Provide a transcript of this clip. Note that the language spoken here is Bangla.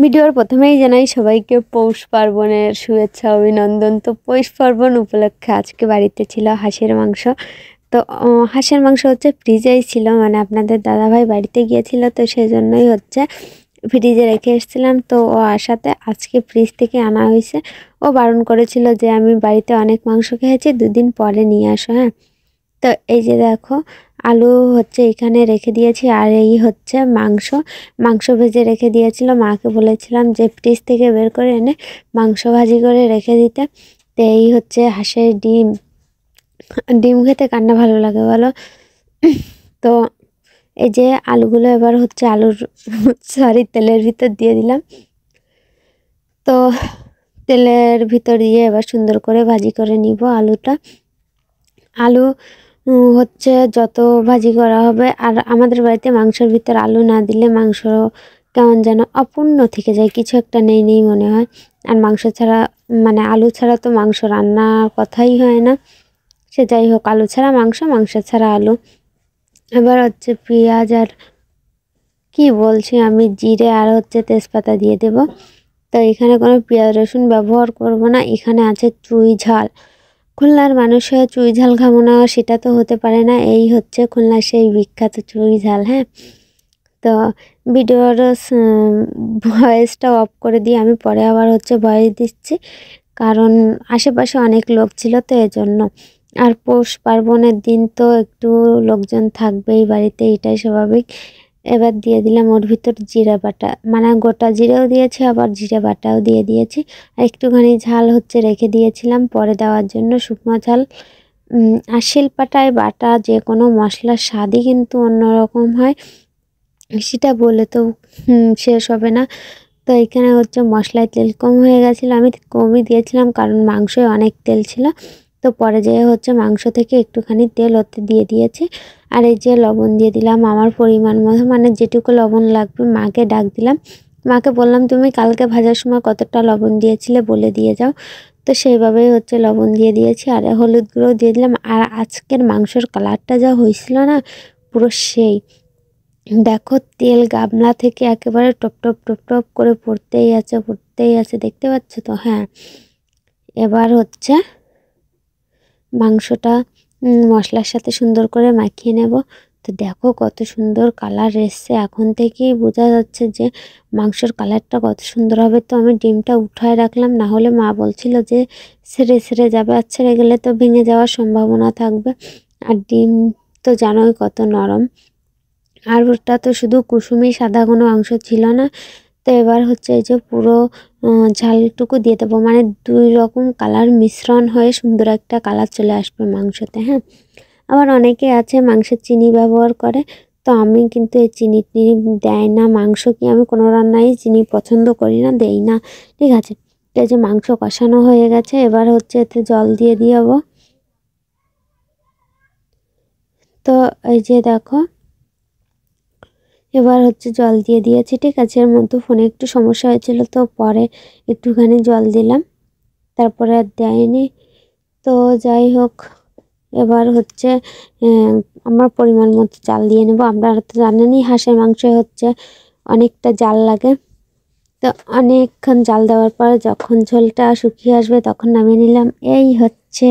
ভিডিওর প্রথমেই জানাই সবাইকে পৌষ পার্বণের শুভেচ্ছা অভিনন্দন। তো পৌষ পার্বণ উপলক্ষে আজকে বাড়িতে ছিল হাঁসের মাংস। তো হাঁসের মাংস হচ্ছে ফ্রিজেই ছিল, মানে আপনাদের দাদাভাই বাড়িতে গিয়েছিল, তো সেই জন্যই হচ্ছে ফ্রিজে রেখে এসেছিলাম। তো ও আসাতে আজকে ফ্রিজ থেকে আনা হয়েছে। ও বারণ করেছিল যে আমি বাড়িতে অনেক মাংস খেয়েছি, দুদিন পরে নিয়ে আসো। হ্যাঁ, তো এই যে দেখো আলু হচ্ছে এখানে রেখে দিয়েছি, আর এই হচ্ছে মাংস ভেজে রেখে দিয়েছিল। মাকে বলেছিলাম যে ফ্রিজ থেকে বের করে এনে মাংস ভাজি করে রেখে দিতে। তো এই হচ্ছে হাঁসের ডিম। ডিম খেতে কান্না ভালো লাগে বলো। তো এই যে আলুগুলো এবার হচ্ছে তেলের ভিতর দিয়ে দিলাম। তো তেলের ভিতর দিয়ে এবার সুন্দর করে ভাজি করে নিব আলুটা। আলু হচ্ছে যত ভাজি করা হবে, আর আমাদের বাড়িতে মাংসের ভিতর আলু না দিলে মাংস কেমন যেন অপূর্ণ থেকে যায়, কিছু একটা নেই নেই মনে হয়। আর মাংস ছাড়া, মানে আলু ছাড়া তো মাংস রান্নার কথাই হয় না। সে যাই হোক, আলু ছাড়া মাংস, মাংস ছাড়া আলু। এবার হচ্ছে পেঁয়াজ আর কি বলছি আমি, জিরে আর হচ্ছে তেজপাতা দিয়ে দেব। তো এখানে কোনো পেঁয়াজ রসুন ব্যবহার করব না। এখানে আছে চুই ঝাল। খুলনার মানুষ হয়ে চুই ঝাল খাবো না সেটা তো হতে পারে না। এই হচ্ছে খুলনার সেই বিখ্যাত চুই ঝাল। হ্যাঁ, তো ভিডিওর ভয়েসটা অফ করে দিয়ে আমি পরে আবার হচ্ছে ভয়েস দিচ্ছি, কারণ আশেপাশে অনেক লোক ছিল তো এজন্য। আর পৌষ পার্বণের দিন তো একটু লোকজন থাকবেই বাড়িতে, এটাই স্বাভাবিক। এবার দিয়ে দিলাম ওর ভিতর জিরা বাটা, মানে গোটা জিরেও দিয়েছি, আবার জিরা বাটাও দিয়ে দিয়েছি। আর একটুখানি ঝাল হচ্ছে রেখে দিয়েছিলাম পরে দেওয়ার জন্য, শুকনো ঝাল। আর শিলপাটায় বাটা যে কোনো মশলার স্বাদই কিন্তু অন্যরকম হয়, সেটা বলে তো শেষ হবে না। তো এখানে হচ্ছে মশলায় তেল কম হয়ে গেছিলো, আমি কমই দিয়েছিলাম কারণ মাংসে অনেক তেল ছিল। তো পরে যেয়ে হচ্ছে মাংস থেকে একটুখানি তেল ওতে দিয়ে দিয়েছি। আর এই যে লবণ দিয়ে দিলাম আমার পরিমাণ মতো, মানে যেটুকু লবণ লাগবে। মাকে ডাক দিলাম, মাকে বললাম তুমি কালকে ভাজার সময় কতটা লবণ দিয়েছিলে বলে দিয়ে যাও। তো সেইভাবেই হচ্ছে লবণ দিয়ে দিয়েছি, আর হলুদ গুঁড়ো দিয়ে দিলাম। আর আজকের মাংসের কালারটা যা হয়েছিল না, পুরো সেই। দেখো তেল গামলা থেকে একেবারে টপ টপ টপ টপ করে পড়তেই আছে, দেখতে পাচ্ছ তো? হ্যাঁ, এবার হচ্ছে মাংসটা মশলার সাথে সুন্দর করে মাখিয়ে নেব। তো দেখো কত সুন্দর কালার এসছে, এখন থেকেই বোঝা যাচ্ছে যে মাংসের কালারটা কত সুন্দর হবে। তো আমি ডিমটা উঠায় রাখলাম, না হলে মা বলছিল যে ছেড়ে যাবে, আর ছেড়ে গেলে তো ভেঙে যাওয়ার সম্ভাবনা থাকবে। আর ডিম তো জানোই কত নরম, আর ওটা তো শুধু কুসুমি সাদা কোনো অংশ ছিল না। তো এবার হচ্ছে এই যে পুরো ঝালটুকু দিয়ে দেবো, মানে দুই রকম কালার মিশ্রণ হয়ে সুন্দর একটা কালার চলে আসবে মাংসতে। হ্যাঁ, আবার অনেকে আছে মাংসে চিনি ব্যবহার করে, তো আমি কিন্তু এই চিনি টিনি দেয় না। মাংস কি আমি কোনো রান্নায় চিনি পছন্দ করি না, দেই না। ঠিক আছে, এই যে মাংস কষানো হয়ে গেছে, এবার হচ্ছে এতে জল দিয়ে দিয়েবো। তো এই যে দেখো এবার হচ্ছে জল দিয়ে দিয়েছি। ঠিক আছে, এর মধ্যে ফোনে একটু সমস্যা হয়েছিল, তো পরে একটুখানি জল দিলাম, তারপরে আর দেয়নি। তো যাই হোক, এবার হচ্ছে আমার পরিমাণ মতো চাল দিয়ে নেব। আপনারা তো জানেনই হাঁসের মাংসে হচ্ছে অনেকটা জাল লাগে। তো অনেকক্ষণ জাল দেওয়ার পর যখন ঝোলটা শুকিয়ে আসবে তখন নামিয়ে নিলাম। এই হচ্ছে